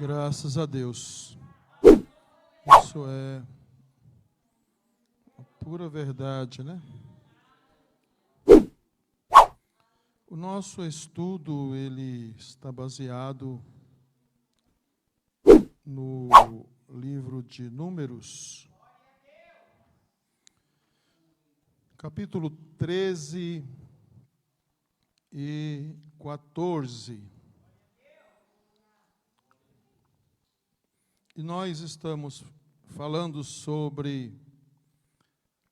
Graças a Deus. Isso é a pura verdade, né? O nosso estudo, ele está baseado no livro de Números, capítulo 13 e 14. E nós estamos falando sobre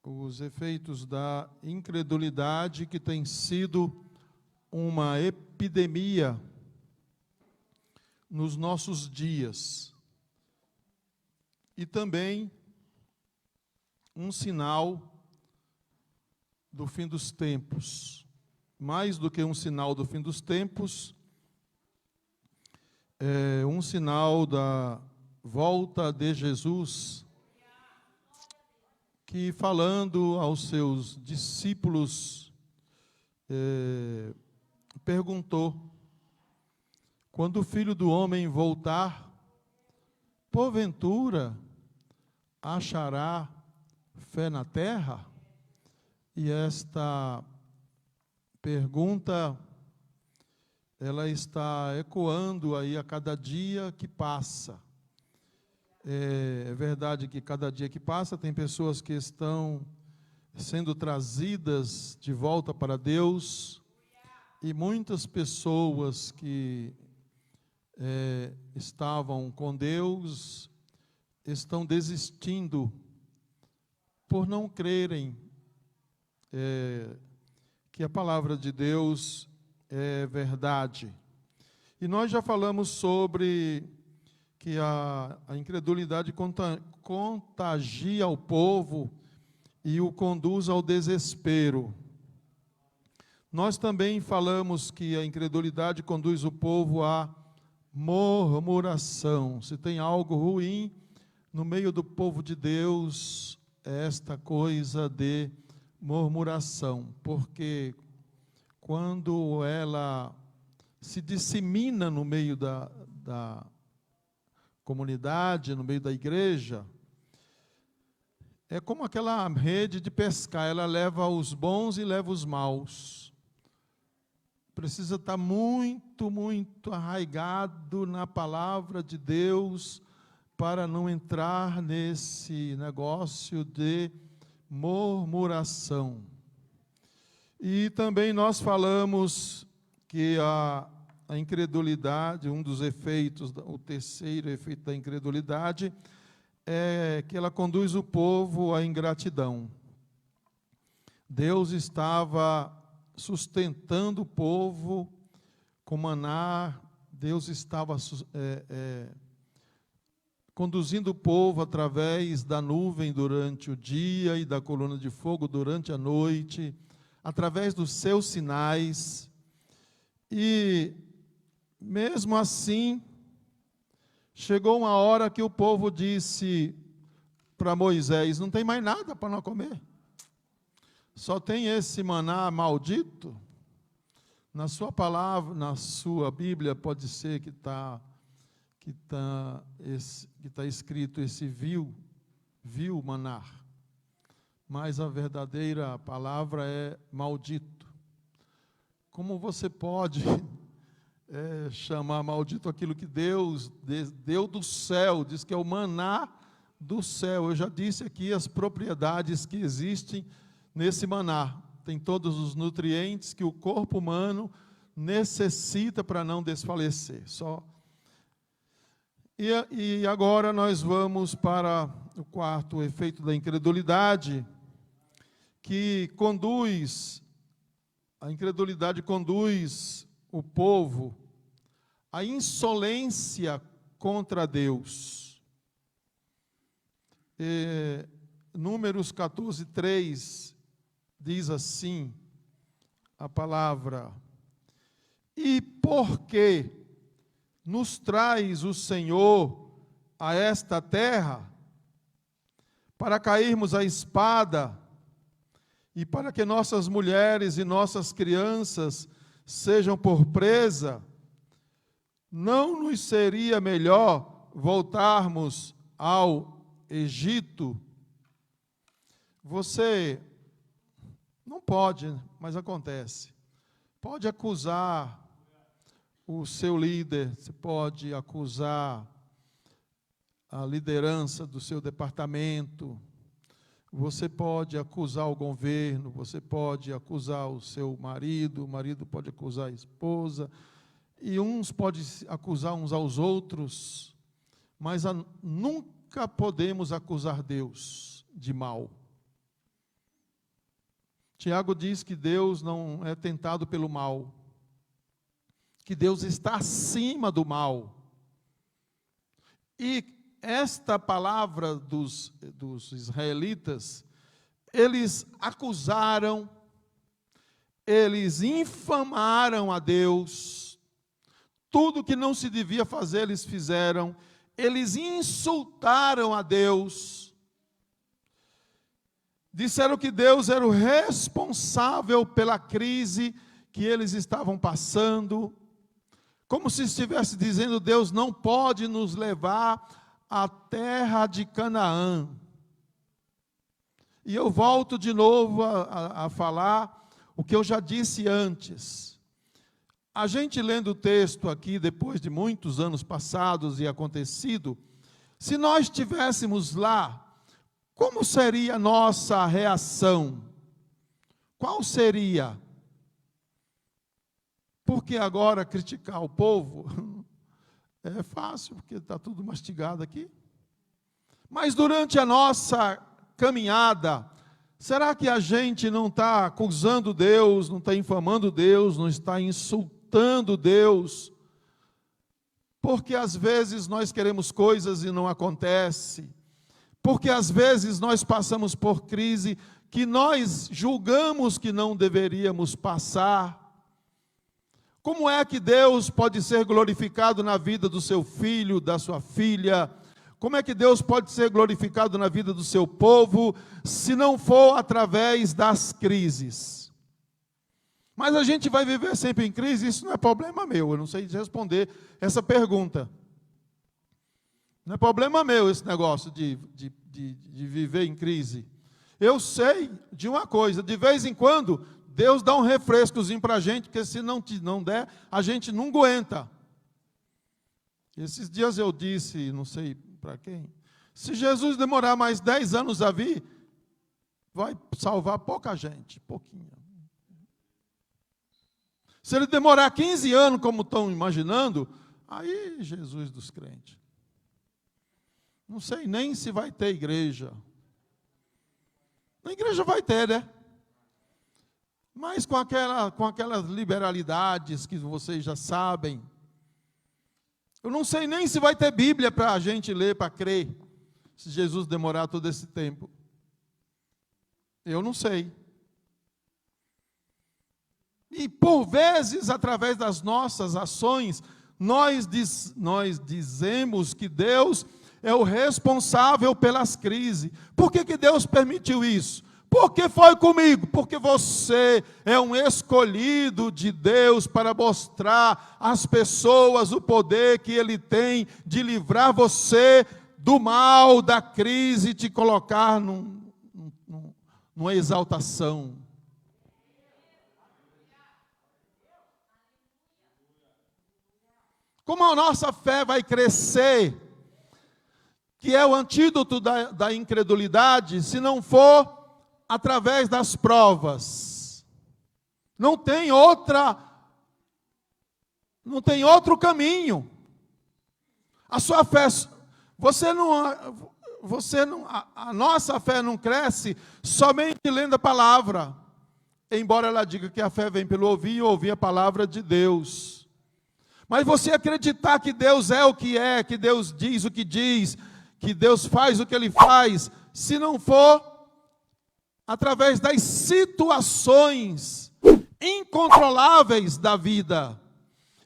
os efeitos da incredulidade, que tem sido uma epidemia nos nossos dias. E também um sinal do fim dos tempos. Mais do que um sinal do fim dos tempos, é um sinal da volta de Jesus, que falando aos seus discípulos, perguntou: quando o Filho do Homem voltar, porventura achará fé na terra? E esta pergunta, ela está ecoando aí a cada dia que passa. É verdade que cada dia que passa tem pessoas que estão sendo trazidas de volta para Deus, e muitas pessoas que estavam com Deus estão desistindo por não crerem que a palavra de Deus é verdade. E nós já falamos sobre que a incredulidade contagia o povo e o conduz ao desespero. Nós também falamos que a incredulidade conduz o povo à murmuração. Se tem algo ruim no meio do povo de Deus, é esta coisa de murmuração, porque quando ela se dissemina no meio da comunidade, no meio da igreja, é como aquela rede de pescar, ela leva os bons e leva os maus. Precisa estar muito, muito arraigado na palavra de Deus para não entrar nesse negócio de murmuração. E também nós falamos que a incredulidade, um dos efeitos, o terceiro efeito da incredulidade, é que ela conduz o povo à ingratidão. Deus estava sustentando o povo com maná, Deus estava conduzindo o povo através da nuvem durante o dia e da coluna de fogo durante a noite, através dos seus sinais. E mesmo assim, chegou uma hora que o povo disse para Moisés: não tem mais nada para nós comer, só tem esse maná maldito. Na sua palavra, na sua Bíblia, pode ser que está escrito esse vil maná, mas a verdadeira palavra é maldito. Como você pode chamar maldito aquilo que Deus deu do céu? Diz que é o maná do céu. Eu já disse aqui as propriedades que existem nesse maná. Tem todos os nutrientes que o corpo humano necessita para não desfalecer. E agora nós vamos para o quarto efeito da incredulidade, a incredulidade conduz o povo à insolência contra Deus. Números 14, 3, diz assim a palavra: e porque nos traz o Senhor a esta terra, para cairmos à espada, e para que nossas mulheres e nossas crianças sejam por presa, não nos seria melhor voltarmos ao Egito? Você não pode, mas acontece. Pode acusar o seu líder, você pode acusar a liderança do seu departamento, você pode acusar o governo, você pode acusar o seu marido, o marido pode acusar a esposa, e uns podem acusar uns aos outros, mas nunca podemos acusar Deus de mal. Tiago diz que Deus não é tentado pelo mal, que Deus está acima do mal. E esta palavra dos israelitas, eles acusaram, eles infamaram a Deus, tudo que não se devia fazer eles fizeram, eles insultaram a Deus, disseram que Deus era o responsável pela crise que eles estavam passando, como se estivesse dizendo: Deus não pode nos levar à terra de Canaã. E eu volto de novo a falar o que eu já disse antes. A gente lendo o texto aqui, depois de muitos anos passados e acontecido, se nós estivéssemos lá, como seria a nossa reação? Qual seria? Porque agora criticar o povo é fácil, porque está tudo mastigado aqui. Mas durante a nossa caminhada, será que a gente não está acusando Deus, não está infamando Deus, não está insultando Deus? Porque às vezes nós queremos coisas e não acontece. Porque às vezes nós passamos por crise que nós julgamos que não deveríamos passar. Como é que Deus pode ser glorificado na vida do seu filho, da sua filha? Como é que Deus pode ser glorificado na vida do seu povo, se não for através das crises? Mas a gente vai viver sempre em crise, isso não é problema meu, eu não sei responder essa pergunta. Não é problema meu esse negócio de viver em crise. Eu sei de uma coisa, de vez em quando, Deus dá um refrescozinho para a gente, porque se não der, a gente não aguenta. Esses dias eu disse, não sei para quem, se Jesus demorar mais 10 anos a vir, vai salvar pouca gente, pouquinho. Se ele demorar 15 anos, como estão imaginando, aí Jesus dos crentes. Não sei nem se vai ter igreja. Na igreja vai ter, né? Mas com aquelas liberalidades que vocês já sabem. Eu não sei nem se vai ter Bíblia para a gente ler, para crer, se Jesus demorar todo esse tempo. Eu não sei. E por vezes, através das nossas ações, nós dizemos que Deus é o responsável pelas crises. Por que Deus permitiu isso? Porque foi comigo, porque você é um escolhido de Deus para mostrar às pessoas o poder que Ele tem de livrar você do mal, da crise, e te colocar numa exaltação. Como a nossa fé vai crescer, que é o antídoto da incredulidade, se não for através das provas. Não tem outro caminho. A sua fé, a nossa fé não cresce somente lendo a palavra, embora ela diga que a fé vem pelo ouvir e ouvir a palavra de Deus. Mas você acreditar que Deus é o que é, que Deus diz o que diz, que Deus faz o que Ele faz, se não for através das situações incontroláveis da vida.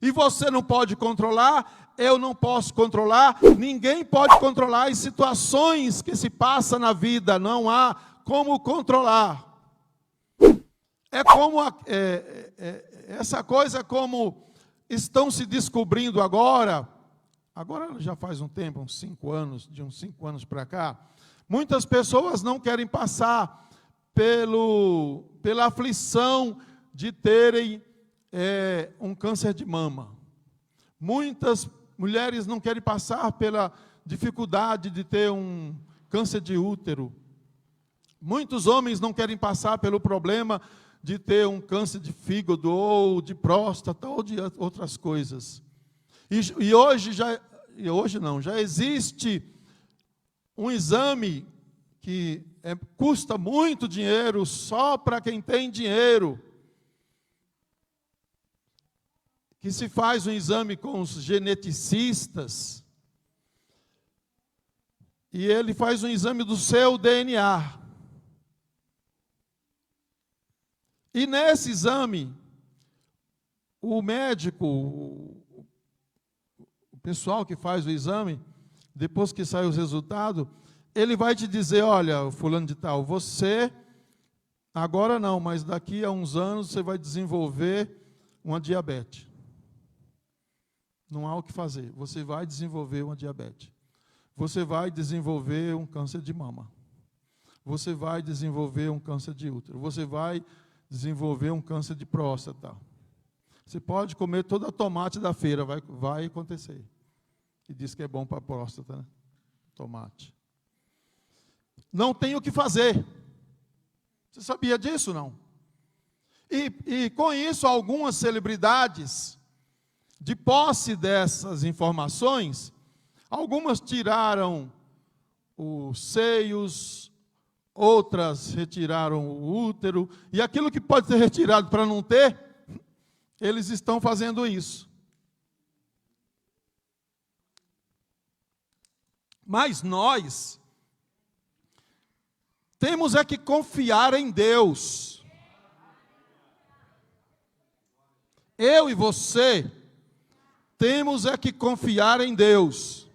E você não pode controlar, eu não posso controlar, ninguém pode controlar as situações que se passam na vida, não há como controlar. É como essa coisa como estão se descobrindo agora já faz um tempo, uns 5 anos, de uns 5 anos para cá, muitas pessoas não querem passar pela aflição de terem um câncer de mama. Muitas mulheres não querem passar pela dificuldade de ter um câncer de útero. Muitos homens não querem passar pelo problema de ter um câncer de fígado, ou de próstata, ou de outras coisas. Já existe um exame que custa muito dinheiro, só para quem tem dinheiro, que se faz um exame com os geneticistas, e ele faz um exame do seu DNA. E nesse exame, o médico, o pessoal que faz o exame, depois que sai os resultados, ele vai te dizer, olha, fulano de tal, você, agora não, mas daqui a uns anos você vai desenvolver uma diabetes. Não há o que fazer, você vai desenvolver uma diabetes. Você vai desenvolver um câncer de mama. Você vai desenvolver um câncer de útero. Você vai desenvolver um câncer de próstata. Você pode comer toda a tomate da feira, vai acontecer. E diz que é bom para a próstata, né? Tomate. Não tem o que fazer. Você sabia disso, não? E com isso, algumas celebridades, de posse dessas informações, algumas tiraram os seios, outras retiraram o útero, e aquilo que pode ser retirado para não ter, eles estão fazendo isso. Mas nós temos que confiar em Deus. Eu e você temos que confiar em Deus.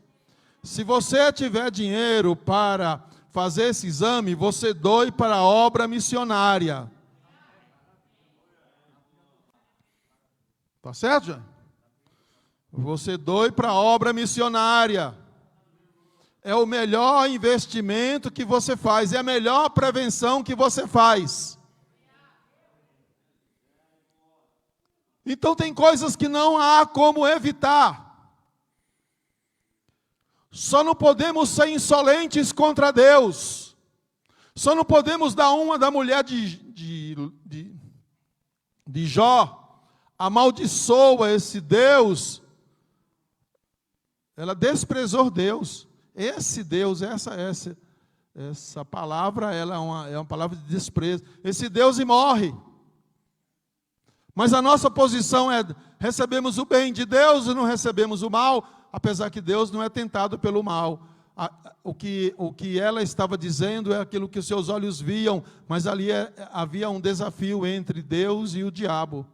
Se você tiver dinheiro para fazer esse exame, você doe para a obra missionária. Tá certo, já? Você doe para a obra missionária. É o melhor investimento que você faz, é a melhor prevenção que você faz. Então tem coisas que não há como evitar. Só não podemos ser insolentes contra Deus. Só não podemos dar uma da mulher de Jó. Amaldiçoa esse Deus. Ela desprezou Deus. Esse Deus, essa palavra, ela é uma palavra de desprezo. Esse Deus e morre. Mas a nossa posição é: recebemos o bem de Deus e não recebemos o mal, apesar que Deus não é tentado pelo mal. O que ela estava dizendo é aquilo que os seus olhos viam, mas ali havia um desafio entre Deus e o diabo.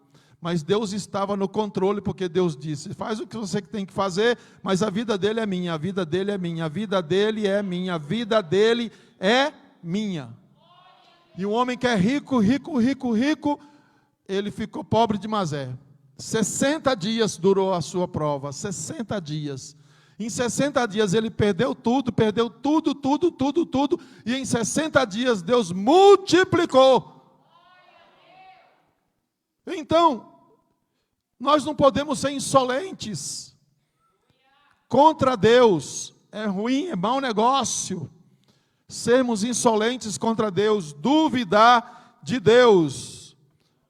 Mas Deus estava no controle, porque Deus disse: faz o que você tem que fazer, mas a vida dele é minha, a vida dele é minha, a vida dele é minha, a vida dele é minha. E um homem que é rico, ele ficou pobre de Mazé. 60 dias durou a sua prova, 60 dias. Em 60 dias ele perdeu tudo, e em 60 dias Deus multiplicou. Então, nós não podemos ser insolentes contra Deus. É ruim, é mau negócio sermos insolentes contra Deus, duvidar de Deus.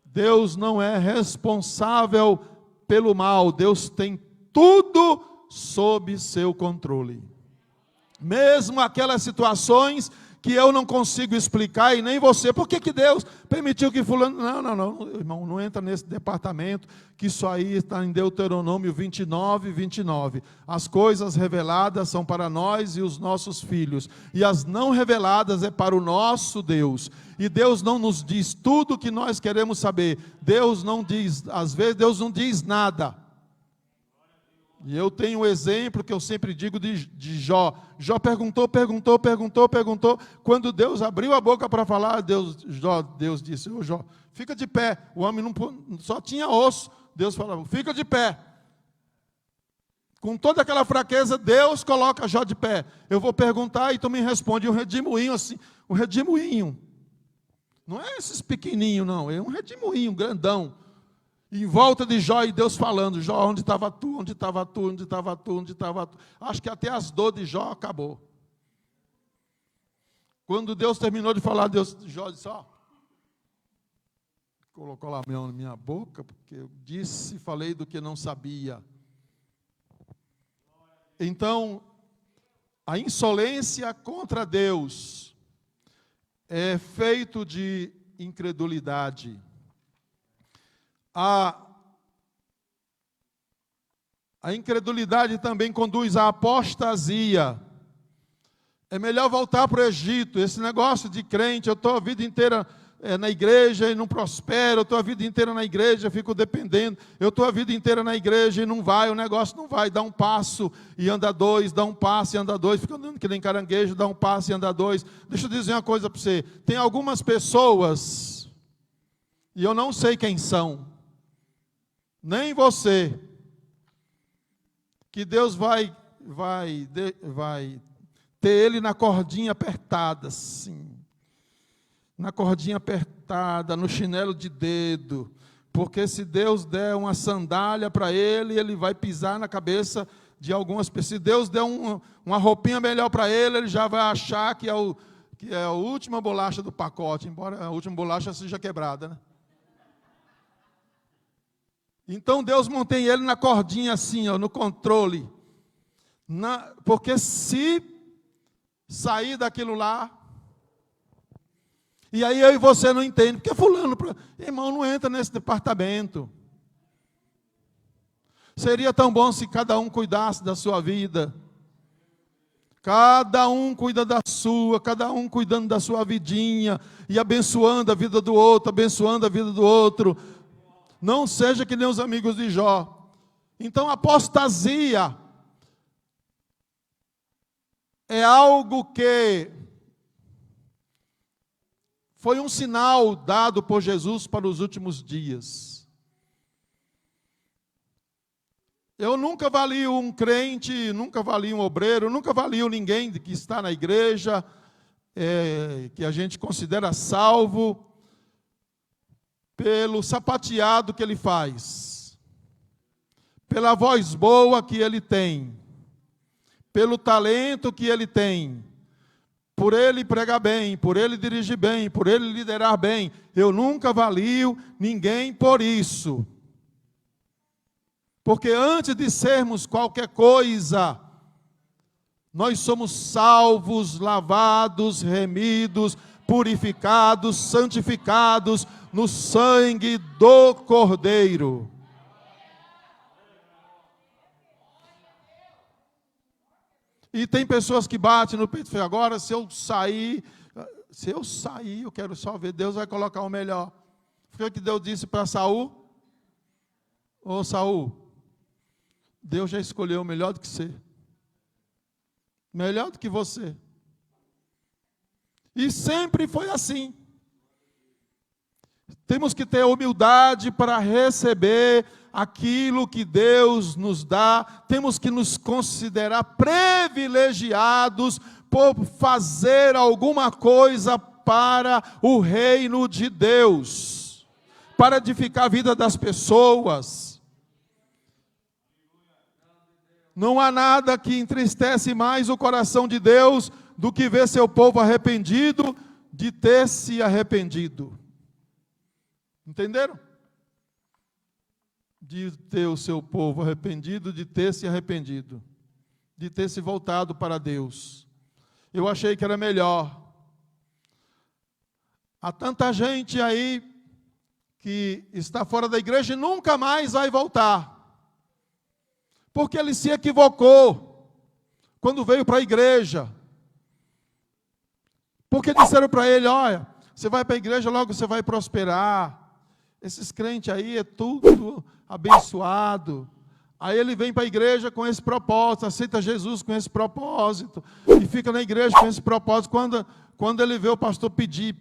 Deus não é responsável pelo mal, Deus tem tudo sob seu controle. Mesmo aquelas situações que eu não consigo explicar, e nem você, por que Deus permitiu que fulano... Não, irmão, não entra nesse departamento, que isso aí está em Deuteronômio 29. As coisas reveladas são para nós e os nossos filhos, e as não reveladas é para o nosso Deus. E Deus não nos diz tudo o que nós queremos saber. Deus não diz, às vezes Deus não diz nada. E eu tenho um exemplo que eu sempre digo de Jó. Jó perguntou. Quando Deus abriu a boca para falar, Deus disse: ô Jó, fica de pé. O homem só tinha osso, Deus fala, fica de pé. Com toda aquela fraqueza, Deus coloca Jó de pé. Eu vou perguntar e tu me responde. Um redemoinho assim, um redemoinho. Não é esses pequenininhos, não. É um redemoinho grandão. Em volta de Jó e Deus falando, Jó, onde estava tu, onde estava tu, onde estava tu, onde estava tu. Acho que até as dores de Jó acabou. Quando Deus terminou de falar, Jó disse, ó, colocou lá a mão na minha boca, porque eu disse e falei do que não sabia. Então, a insolência contra Deus é feito de incredulidade. A incredulidade também conduz à apostasia. É melhor voltar para o Egito. Esse negócio de crente, eu estou a vida inteira na igreja e não prospero, eu estou a vida inteira na igreja, fico dependendo, eu estou a vida inteira na igreja e não vai, o negócio não vai, dá um passo e anda dois, dá um passo e anda dois, fica andando que nem caranguejo, dá um passo e anda dois. Deixa eu dizer uma coisa para você, tem algumas pessoas, e eu não sei quem são, nem você, que Deus vai ter ele na cordinha apertada, assim, na cordinha apertada, no chinelo de dedo, porque se Deus der uma sandália para ele, ele vai pisar na cabeça de algumas pessoas. Se Deus der uma roupinha melhor para ele já vai achar que é a última bolacha do pacote, embora a última bolacha seja quebrada, né? Então Deus mantém ele na cordinha assim, ó, no controle, porque se sair daquilo lá, e aí eu e você não entendem, porque fulano, irmão, não entra nesse departamento. Seria tão bom se cada um cuidasse da sua vida. Cada um cuida da sua, cada um cuidando da sua vidinha, e abençoando a vida do outro, abençoando a vida do outro. Não seja que nem os amigos de Jó. Então, apostasia é algo que foi um sinal dado por Jesus para os últimos dias. Eu nunca avalio um crente, nunca avalio um obreiro, nunca avalio ninguém que está na igreja, que a gente considera salvo, pelo sapateado que ele faz, pela voz boa que ele tem, pelo talento que ele tem, por ele pregar bem, por ele dirigir bem, por ele liderar bem. Eu nunca avalio ninguém por isso. Porque antes de sermos qualquer coisa, nós somos salvos, lavados, remidos, purificados, santificados no sangue do Cordeiro. E tem pessoas que batem no peito e falam, agora se eu sair, eu quero só ver, Deus vai colocar o melhor. Foi o que Deus disse para Saul? Ô Saul, Deus já escolheu o melhor do que você. Melhor do que você. E sempre foi assim. Temos que ter humildade para receber aquilo que Deus nos dá. Temos que nos considerar privilegiados por fazer alguma coisa para o reino de Deus, para edificar a vida das pessoas. Não há nada que entristece mais o coração de Deus do que ver seu povo arrependido de ter se arrependido. Entenderam? De ter o seu povo arrependido, de ter se arrependido, de ter se voltado para Deus. Eu achei que era melhor. Há tanta gente aí que está fora da igreja e nunca mais vai voltar. Porque ele se equivocou quando veio para a igreja. Porque disseram para ele, olha, você vai para a igreja, logo você vai prosperar. Esses crentes aí é tudo abençoado. Aí ele vem para a igreja com esse propósito, aceita Jesus com esse propósito, e fica na igreja com esse propósito. Quando ele vê o pastor pedir,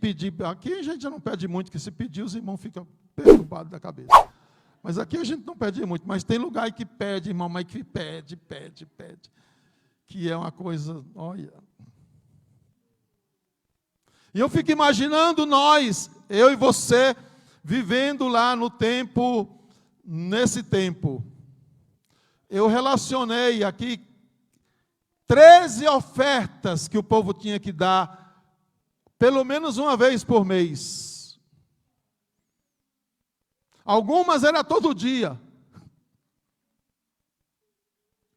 aqui a gente já não pede muito, que se pedir os irmãos ficam perturbados da cabeça. Mas aqui a gente não pede muito, mas tem lugar que pede, irmão, mas que pede. Que é uma coisa, olha. E eu fico imaginando nós, eu e você, vivendo lá no tempo, nesse tempo. Eu relacionei aqui 13 ofertas que o povo tinha que dar, pelo menos uma vez por mês. Algumas era todo dia.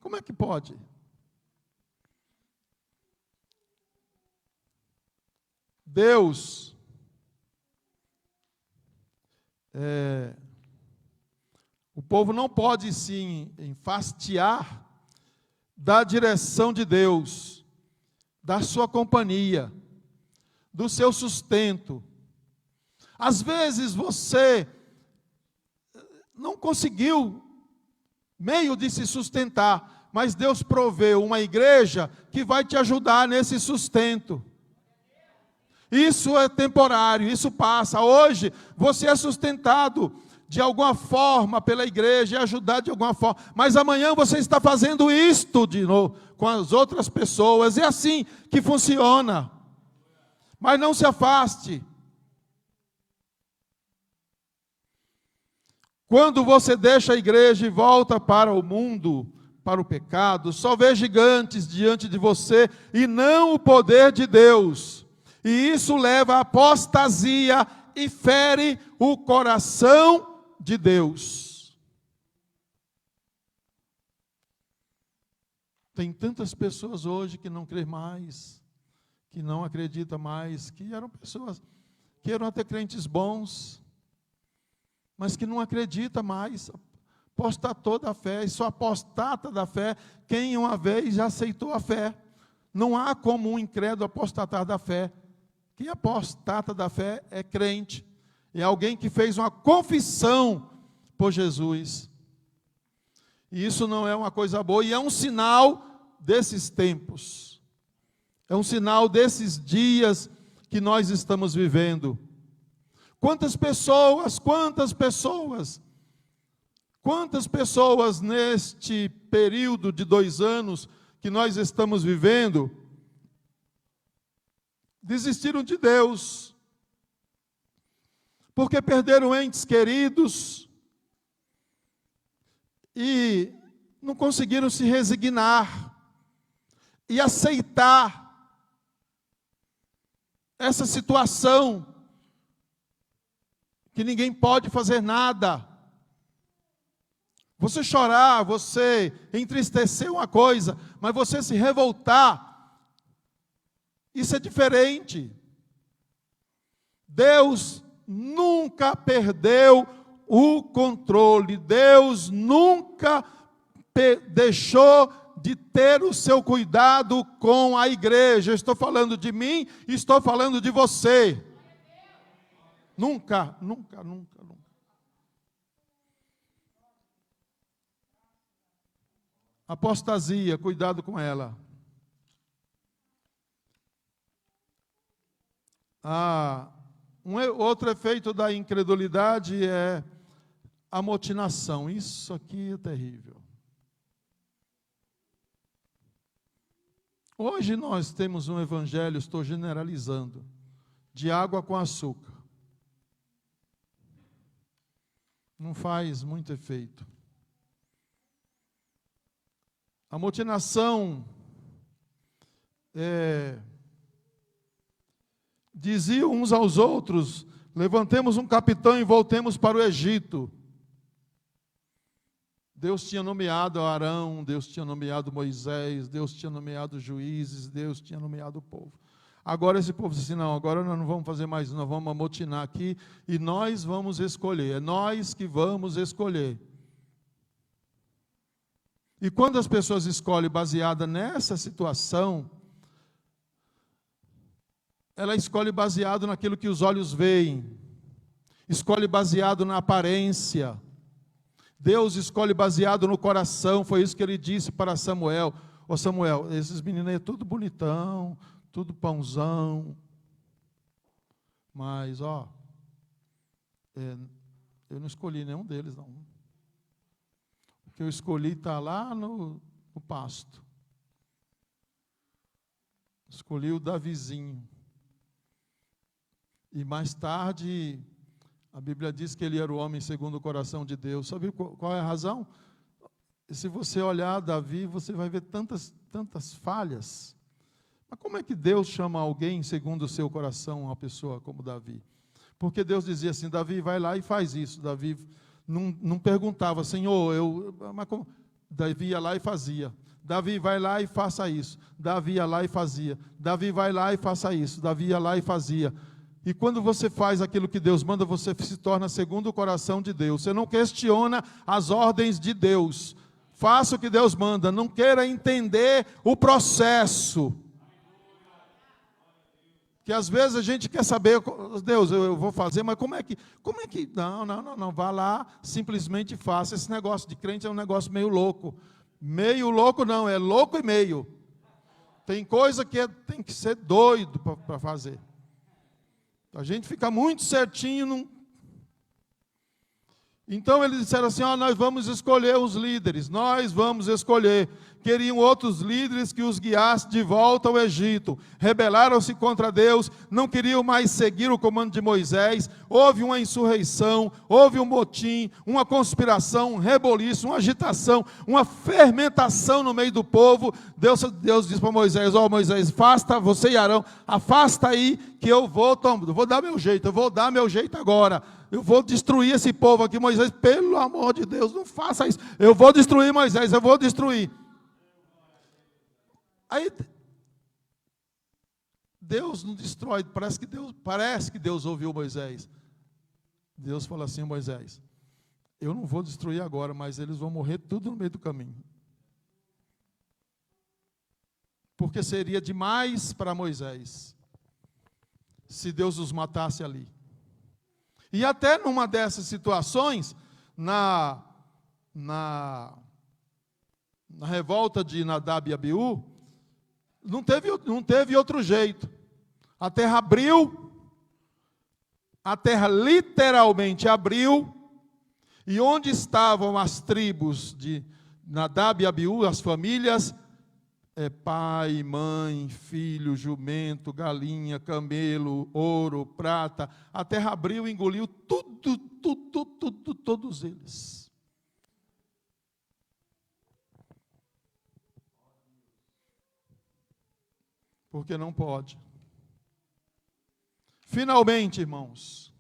Como é que pode? Deus o povo não pode se enfastiar da direção de Deus, da sua companhia, do seu sustento. Às vezes você não conseguiu meio de se sustentar, mas Deus proveu uma igreja que vai te ajudar nesse sustento. Isso é temporário, isso passa. Hoje você é sustentado de alguma forma pela igreja, é ajudado de alguma forma, mas amanhã você está fazendo isto de novo com as outras pessoas. É assim que funciona. Mas não se afaste. Quando você deixa a igreja e volta para o mundo, para o pecado, só vê gigantes diante de você e não o poder de Deus. E isso leva à apostasia e fere o coração de Deus. Tem tantas pessoas hoje que não creem mais, que não acreditam mais, que eram pessoas que eram até crentes bons, mas que não acredita mais, apostatou da fé, e só apostata da fé quem uma vez já aceitou a fé. Não há como um incrédulo apostatar da fé. Quem apostata da fé é crente, é alguém que fez uma confissão por Jesus. E isso não é uma coisa boa, e é um sinal desses tempos. É um sinal desses dias que nós estamos vivendo. Quantas pessoas neste período de 2 anos que nós estamos vivendo, desistiram de Deus, porque perderam entes queridos e não conseguiram se resignar e aceitar essa situação que ninguém pode fazer nada. Você chorar, você entristecer uma coisa, mas você se revoltar, isso é diferente. Deus nunca perdeu o controle. Deus nunca deixou de ter o seu cuidado com a igreja. Estou falando de mim, estou falando de você. Nunca. Apostasia, cuidado com ela. Outro efeito da incredulidade é a amotinação. Isso aqui é terrível. Hoje nós temos um evangelho, estou generalizando, de água com açúcar. Não faz muito efeito. A amotinação diziam uns aos outros: levantemos um capitão e voltemos para o Egito. Deus tinha nomeado Arão, Deus tinha nomeado Moisés, Deus tinha nomeado juízes, Deus tinha nomeado o povo. Agora esse povo disse assim: não, agora nós não vamos fazer mais, nós vamos amotinar aqui e nós vamos escolher, é nós que vamos escolher. E quando as pessoas escolhem baseada nessa situação, ela escolhe baseado naquilo que os olhos veem, escolhe baseado na aparência. Deus escolhe baseado no coração. Foi isso que ele disse para Samuel: ô Samuel, esses meninos aí é tudo bonitão, tudo pãozão, mas eu não escolhi nenhum deles não. que eu escolhi estar lá no pasto. Escolhi o Davizinho. E mais tarde, a Bíblia diz que ele era o homem segundo o coração de Deus. Sabe qual é a razão? Se você olhar Davi, você vai ver tantas falhas. Mas como é que Deus chama alguém segundo o seu coração, uma pessoa como Davi? Porque Deus dizia assim, Davi, vai lá e faz isso. Davi não perguntava, Senhor, mas como? Davi ia lá e fazia. Davi, vai lá e faça isso. Davi ia lá e fazia. Davi, vai lá e faça isso. Davi ia lá e fazia. E quando você faz aquilo que Deus manda, você se torna segundo o coração de Deus. Você não questiona as ordens de Deus. Faça o que Deus manda. Não queira entender o processo. Que às vezes a gente quer saber, Deus, eu vou fazer, mas como é que... Não, vá lá, simplesmente faça. Esse negócio de crente é um negócio meio louco. Meio louco não, é louco e meio. Tem coisa que tem que ser doido para fazer. A gente fica muito certinho. Então eles disseram assim, nós vamos escolher os líderes, nós vamos escolher. Queriam outros líderes que os guiassem de volta ao Egito. Rebelaram-se contra Deus, não queriam mais seguir o comando de Moisés. Houve uma insurreição, houve um motim, uma conspiração, um reboliço, uma agitação, uma fermentação no meio do povo. Deus disse para Moisés, Moisés, afasta, você e Arão, afasta aí que eu vou dar meu jeito agora. Eu vou destruir esse povo aqui. Moisés, pelo amor de Deus, não faça isso. Eu vou destruir Moisés, eu vou destruir. Aí, Deus não destrói, parece que Deus ouviu Moisés. Deus falou assim, Moisés, eu não vou destruir agora, mas eles vão morrer tudo no meio do caminho. Porque seria demais para Moisés, se Deus os matasse ali. E até numa dessas situações, na revolta de Nadab e Abiú, não teve outro jeito. A terra abriu, a terra literalmente abriu, e onde estavam as tribos de Nadab e Abiú, as famílias, pai, mãe, filho, jumento, galinha, camelo, ouro, prata, a terra abriu e engoliu todos eles. Porque não pode. Finalmente, irmãos,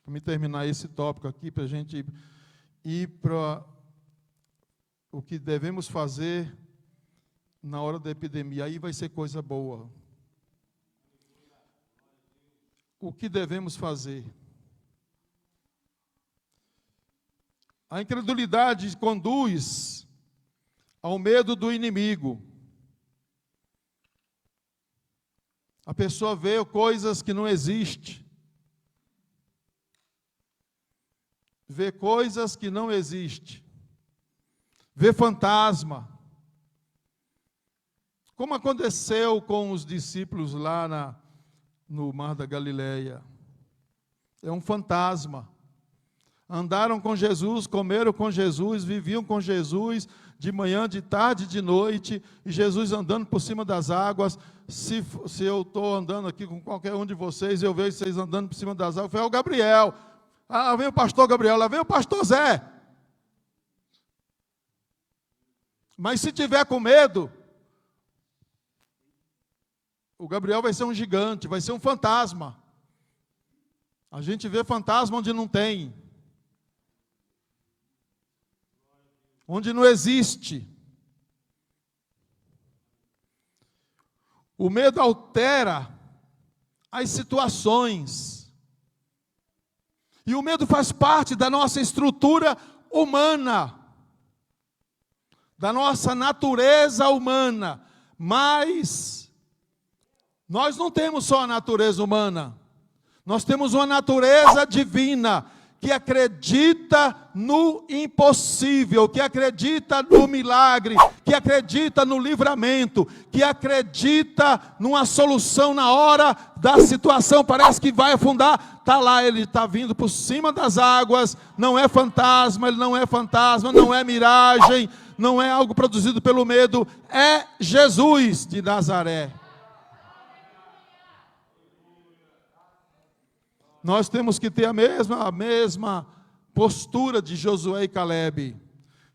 para me terminar esse tópico aqui, para a gente ir para o que devemos fazer na hora da epidemia, aí vai ser coisa boa. O que devemos fazer? A incredulidade conduz ao medo do inimigo. A pessoa vê coisas que não existem. Vê coisas que não existem. Vê fantasma. Como aconteceu com os discípulos lá no Mar da Galileia. É um fantasma. Andaram com Jesus, comeram com Jesus, viviam com Jesus, de manhã, de tarde, de noite, e Jesus andando por cima das águas. Se eu estou andando aqui com qualquer um de vocês, eu vejo vocês andando por cima das águas, foi o Gabriel. Lá vem o pastor Gabriel, lá vem o pastor Zé. Mas se tiver com medo, o Gabriel vai ser um gigante, vai ser um fantasma. A gente vê fantasma onde não tem. Onde não existe. O medo altera as situações. E o medo faz parte da nossa estrutura humana, da nossa natureza humana. Mas nós não temos só a natureza humana. Nós temos uma natureza divina que acredita no impossível, que acredita no milagre, que acredita no livramento, que acredita numa solução na hora da situação, parece que vai afundar, está lá, ele está vindo por cima das águas, não é fantasma, ele não é fantasma, não é miragem, não é algo produzido pelo medo, é Jesus de Nazaré. Nós temos que ter a mesma postura de Josué e Calebe.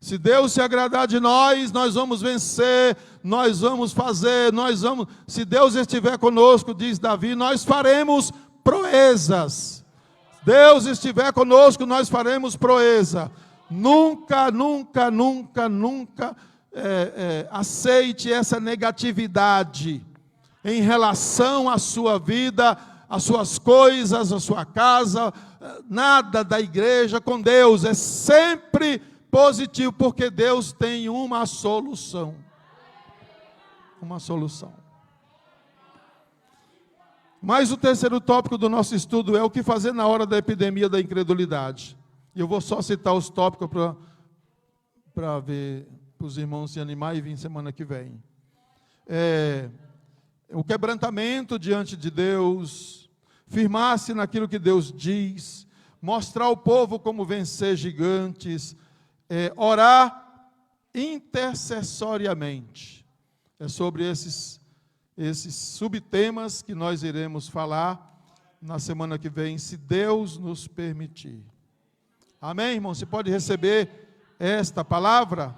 Se Deus se agradar de nós, nós vamos vencer, nós vamos fazer, se Deus estiver conosco, diz Davi, nós faremos proezas. Deus estiver conosco, nós faremos proeza. Nunca aceite essa negatividade em relação à sua vida, as suas coisas, a sua casa, nada da igreja com Deus, é sempre positivo, porque Deus tem uma solução. Uma solução. Mas o terceiro tópico do nosso estudo é o que fazer na hora da epidemia da incredulidade. E eu vou só citar os tópicos para ver, para os irmãos se animar e vir semana que vem. O quebrantamento diante de Deus, firmar-se naquilo que Deus diz, mostrar ao povo como vencer gigantes, orar intercessoriamente. É sobre esses subtemas que nós iremos falar na semana que vem, se Deus nos permitir. Amém, irmão? Você pode receber esta palavra?